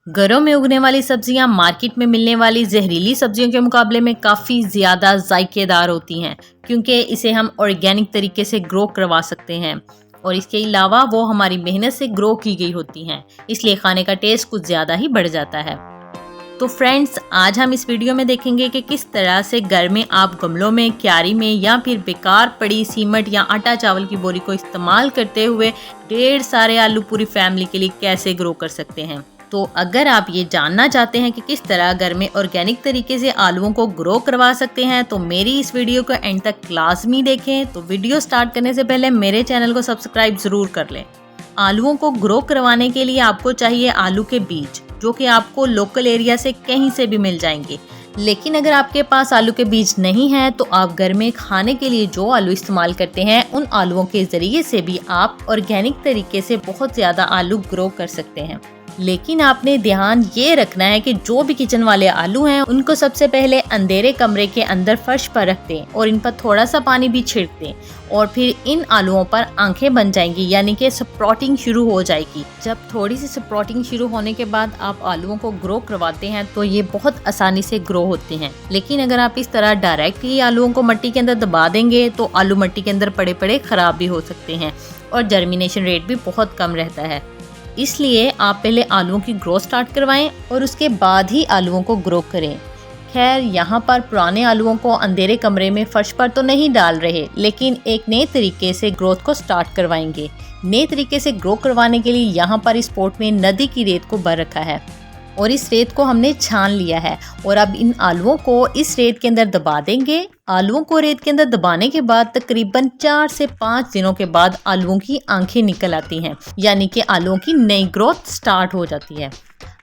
घरों में उगने वाली सब्जियां मार्केट में मिलने वाली जहरीली सब्जियों के मुकाबले में काफ़ी ज़्यादा जायकेदार होती हैं, क्योंकि इसे हम ऑर्गेनिक तरीके से ग्रो करवा सकते हैं और इसके अलावा वो हमारी मेहनत से ग्रो की गई होती हैं, इसलिए खाने का टेस्ट कुछ ज़्यादा ही बढ़ जाता है। तो फ्रेंड्स, आज हम इस वीडियो में देखेंगे कि किस तरह से घर में आप गमलों में, क्यारी में या फिर बेकार पड़ी सीमेंट या आटा चावल की बोरी को इस्तेमाल करते हुए ढेर सारे आलू पूरी फैमिली के लिए कैसे ग्रो कर सकते हैं। तो अगर आप ये जानना चाहते हैं कि किस तरह घर में ऑर्गेनिक तरीके से आलूओं को ग्रो करवा सकते हैं, तो मेरी इस वीडियो को एंड तक लाजमी देखें। तो वीडियो स्टार्ट करने से पहले मेरे चैनल को सब्सक्राइब जरूर कर लें। आलूओं को ग्रो करवाने के लिए आपको चाहिए आलू के बीज, जो कि आपको लोकल एरिया से कहीं से भी मिल जाएंगे। लेकिन अगर आपके पास आलू के बीज नहीं है तो आप घर में खाने के लिए जो आलू इस्तेमाल करते हैं उन आलूओं के जरिए से भी आप ऑर्गेनिक तरीके से बहुत ज़्यादा आलू ग्रो कर सकते हैं। लेकिन आपने ध्यान ये रखना है कि जो भी किचन वाले आलू हैं उनको सबसे पहले अंधेरे कमरे के अंदर फर्श पर रख दें और इन पर थोड़ा सा पानी भी छिड़क दें और फिर इन आलूओं पर आंखें बन जाएंगी, यानी कि स्प्राउटिंग शुरू हो जाएगी। जब थोड़ी सी स्प्राउटिंग शुरू होने के बाद आप आलूओं को ग्रो करवाते हैं तो ये बहुत आसानी से ग्रो होते हैं। लेकिन अगर आप इस तरह डायरेक्ट ही आलूओं को मिट्टी के अंदर दबा देंगे तो आलू मिट्टी के अंदर पड़े पड़े खराब भी हो सकते हैं और जर्मिनेशन रेट भी बहुत कम रहता है। इसलिए आप पहले आलूओं की ग्रोथ स्टार्ट करवाएं और उसके बाद ही आलूओं को ग्रो करें। खैर, यहाँ पर पुराने आलूओं को अंधेरे कमरे में फर्श पर तो नहीं डाल रहे, लेकिन एक नए तरीके से ग्रोथ को स्टार्ट करवाएंगे। नए तरीके से ग्रो करवाने के लिए यहाँ पर इस पॉट में नदी की रेत को भर रखा है और इस रेत को हमने छान लिया है और अब इन आलूओं को इस रेत के अंदर दबा देंगे। आलूओं को रेत के अंदर दबाने के बाद तकरीबन 4 से 5 दिनों के बाद आलूओं की आंखें निकल आती हैं, यानी कि आलूओं की नई ग्रोथ स्टार्ट हो जाती है।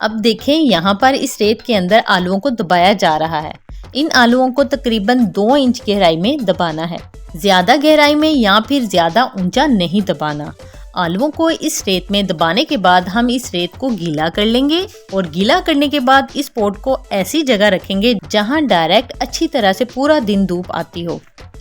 अब देखें, यहाँ पर इस रेत के अंदर आलूओं को दबाया जा रहा है। इन आलूओं को तकरीबन 2 इंच गहराई में दबाना है, ज्यादा गहराई में या फिर ज्यादा ऊंचा नहीं दबाना। आलूओं को इस रेत में दबाने के बाद हम इस रेत को गीला कर लेंगे और गीला करने के बाद इस पॉट को ऐसी जगह रखेंगे जहां डायरेक्ट अच्छी तरह से पूरा दिन धूप आती हो,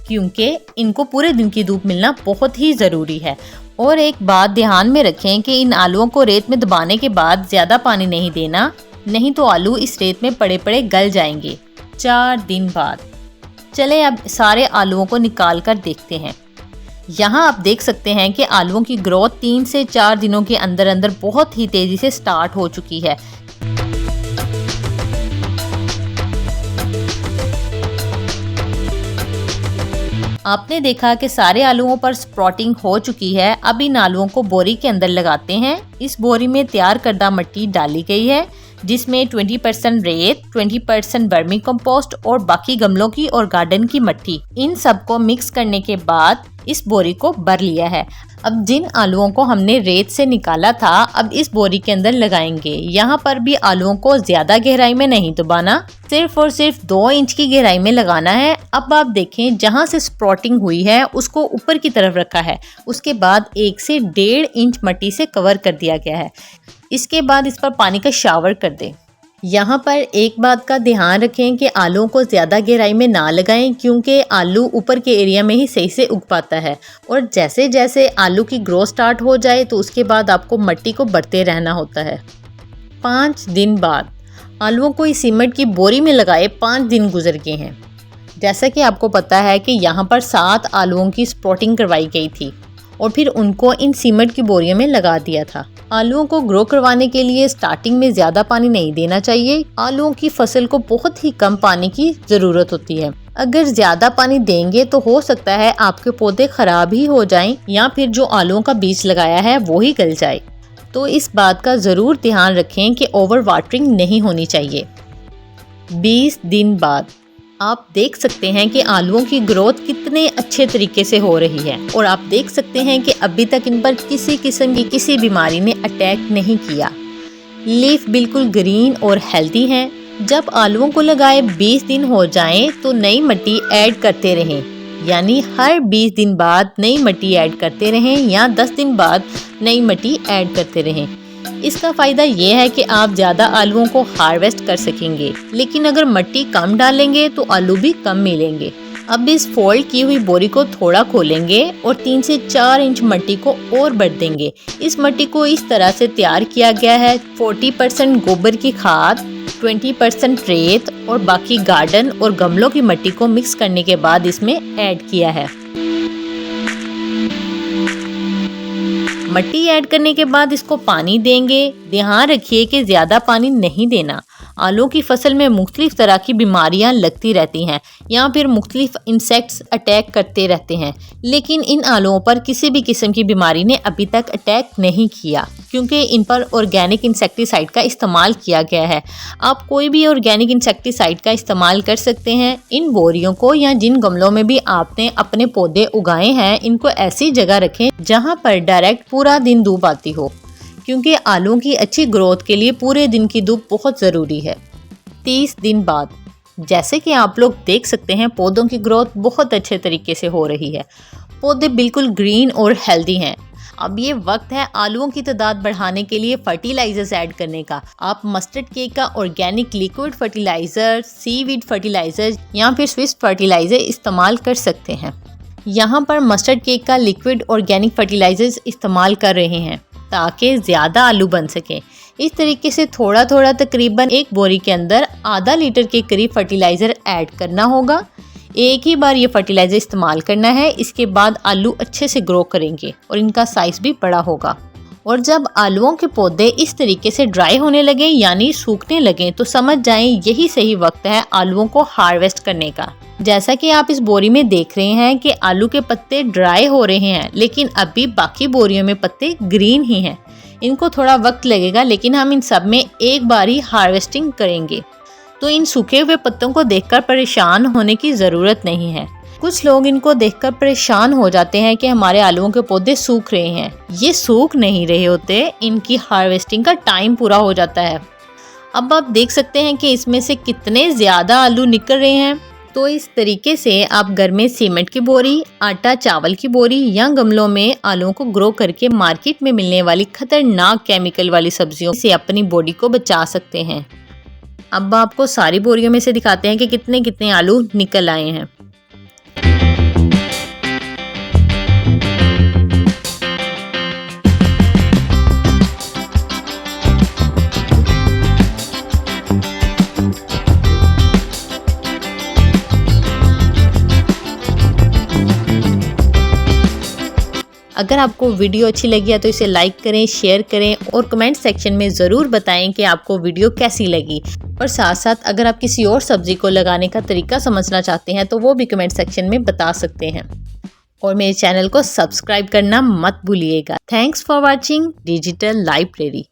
क्योंकि इनको पूरे दिन की धूप मिलना बहुत ही ज़रूरी है। और एक बात ध्यान में रखें कि इन आलूओं को रेत में दबाने के बाद ज़्यादा पानी नहीं देना, नहीं तो आलू इस रेत में पड़े पड़े गल जाएंगे 4 दिन बाद। चले अब सारे आलूओं को निकाल कर देखते हैं। यहाँ आप देख सकते हैं कि आलूओं की ग्रोथ 3 से 4 दिनों के अंदर अंदर बहुत ही तेजी से स्टार्ट हो चुकी है। आपने देखा कि सारे आलूओं पर स्प्राउटिंग हो चुकी है। अब इन आलूओं को बोरी के अंदर लगाते हैं। इस बोरी में तैयार करदा मिट्टी डाली गई है, जिसमें 20% रेत, 20% वर्मी कंपोस्ट और बाकी गमलों की और गार्डन की मिट्टी, इन सबको मिक्स करने के बाद इस बोरी को भर लिया है। अब जिन आलूओं को हमने रेत से निकाला था, अब इस बोरी के अंदर लगाएंगे। यहाँ पर भी आलूओं को ज्यादा गहराई में नहीं दबाना, सिर्फ और सिर्फ 2 इंच की गहराई में लगाना है। अब आप देखें, जहाँ से स्प्राउटिंग हुई है उसको ऊपर की तरफ रखा है, उसके बाद 1 से 1.5 इंच मिट्टी से कवर कर दिया गया है। इसके बाद इस पर पानी का शावर कर दें। यहाँ पर एक बात का ध्यान रखें कि आलूओं को ज़्यादा गहराई में ना लगाएं, क्योंकि आलू ऊपर के एरिया में ही सही से उग पाता है और जैसे जैसे आलू की ग्रोथ स्टार्ट हो जाए तो उसके बाद आपको मिट्टी को भरते रहना होता है। 5 दिन बाद आलूओं को इस सीमेंट की बोरी में लगाए 5 दिन गुजर गए हैं। जैसा कि आपको पता है कि यहाँ पर 7 आलूओं की स्प्राउटिंग करवाई गई थी और फिर उनको इन सीमेंट की बोरियों में लगा दिया था। आलूओं को ग्रो करवाने के लिए स्टार्टिंग में ज़्यादा पानी नहीं देना चाहिए। आलूओं की फसल को बहुत ही कम पानी की ज़रूरत होती है। अगर ज़्यादा पानी देंगे तो हो सकता है आपके पौधे खराब ही हो जाएं या फिर जो आलूओं का बीज लगाया है वो ही गल जाए। तो इस बात का ज़रूर ध्यान रखें कि ओवर वाटरिंग नहीं होनी चाहिए। 20 दिन बाद आप देख सकते हैं कि आलूओं की ग्रोथ कितने अच्छे तरीके से हो रही है और आप देख सकते हैं कि अभी तक इन पर किसी किस्म की किसी बीमारी ने अटैक नहीं किया। लीफ बिल्कुल ग्रीन और हेल्दी हैं। जब आलूओं को लगाए 20 दिन हो जाएं तो नई मिट्टी ऐड करते रहें, यानी हर 20 दिन बाद नई मिट्टी ऐड करते रहें या 10 दिन बाद नई मिट्टी ऐड करते रहें। इसका फ़ायदा ये है कि आप ज़्यादा आलूओं को हार्वेस्ट कर सकेंगे, लेकिन अगर मिट्टी कम डालेंगे तो आलू भी कम मिलेंगे। अब इस फोल्ड की हुई बोरी को थोड़ा खोलेंगे और 3 से 4 इंच मिट्टी को और भर देंगे। इस मिट्टी को इस तरह से तैयार किया गया है। 40% गोबर की खाद, 20% रेत और बाकी गार्डन और गमलों की मिट्टी को मिक्स करने के बाद इसमें ऐड किया है। मिट्टी ऐड करने के बाद इसको पानी देंगे। ध्यान रखिए कि ज़्यादा पानी नहीं देना। आलू की फसल में मुख्तलिफ तरह की बीमारियां लगती रहती हैं या फिर मुख्तलिफ इंसेक्ट्स अटैक करते रहते हैं, लेकिन इन आलूओं पर किसी भी किस्म की बीमारी ने अभी तक अटैक नहीं किया क्योंकि इन पर ऑर्गेनिक इंसेक्टिसाइड का इस्तेमाल किया गया है। आप कोई भी ऑर्गेनिक इंसेक्टिसाइड का इस्तेमाल कर सकते हैं। इन बोरियों को या जिन गमलों में भी आपने अपने पौधे उगाए हैं, इनको ऐसी जगह रखें जहां पर डायरेक्ट पूरा दिन धूप आती हो, क्योंकि आलू की अच्छी ग्रोथ के लिए पूरे दिन की धूप बहुत ज़रूरी है। 30 दिन बाद जैसे कि आप लोग देख सकते हैं, पौधों की ग्रोथ बहुत अच्छे तरीके से हो रही है। पौधे बिल्कुल ग्रीन और हेल्दी हैं। अब ये वक्त है आलूओं की तादाद बढ़ाने के लिए फर्टिलाइजर्स ऐड करने का। आप मस्टर्ड केक का organic liquid fertiliser, seaweed fertiliser या फिर स्विस फर्टिलाइज़र इस्तेमाल कर सकते हैं। यहाँ पर मस्टर्ड केक का लिक्विड ऑर्गेनिक फर्टिलाइजर्स इस्तेमाल कर रहे हैं ताकि ज़्यादा आलू बन सके। इस तरीके से थोड़ा थोड़ा तकरीबन एक बोरी के अंदर आधा लीटर के करीब फर्टिलाइज़र ऐड करना होगा। एक ही बार ये फर्टिलाइज़र इस्तेमाल करना है। इसके बाद आलू अच्छे से ग्रो करेंगे और इनका साइज़ भी बड़ा होगा। और जब आलूओं के पौधे इस तरीके से ड्राई होने लगे यानी सूखने लगे तो समझ जाएं यही सही वक्त है आलूओं को हार्वेस्ट करने का। जैसा कि आप इस बोरी में देख रहे हैं कि आलू के पत्ते ड्राई हो रहे हैं, लेकिन अभी बाकी बोरियों में पत्ते ग्रीन ही हैं। इनको थोड़ा वक्त लगेगा, लेकिन हम इन सब में एक बार ही हार्वेस्टिंग करेंगे। तो इन सूखे हुए पत्तों को देखकर परेशान होने की ज़रूरत नहीं है। कुछ लोग इनको देखकर परेशान हो जाते हैं कि हमारे आलूओं के पौधे सूख रहे हैं। ये सूख नहीं रहे होते, इनकी हार्वेस्टिंग का टाइम पूरा हो जाता है। अब आप देख सकते हैं कि इसमें से कितने ज़्यादा आलू निकल रहे हैं। तो इस तरीके से आप घर में सीमेंट की बोरी, आटा चावल की बोरी या गमलों में आलूओं को ग्रो करके मार्केट में मिलने वाली खतरनाक केमिकल वाली सब्जियों से अपनी बॉडी को बचा सकते हैं। अब आपको सारी बोरियों में से दिखाते हैं कि कितने कितने आलू निकल आए हैं। अगर आपको वीडियो अच्छी लगी है तो इसे लाइक करें, शेयर करें और कमेंट सेक्शन में ज़रूर बताएं कि आपको वीडियो कैसी लगी। और साथ साथ अगर आप किसी और सब्ज़ी को लगाने का तरीका समझना चाहते हैं तो वो भी कमेंट सेक्शन में बता सकते हैं। और मेरे चैनल को सब्सक्राइब करना मत भूलिएगा। Thanks for watching digital library.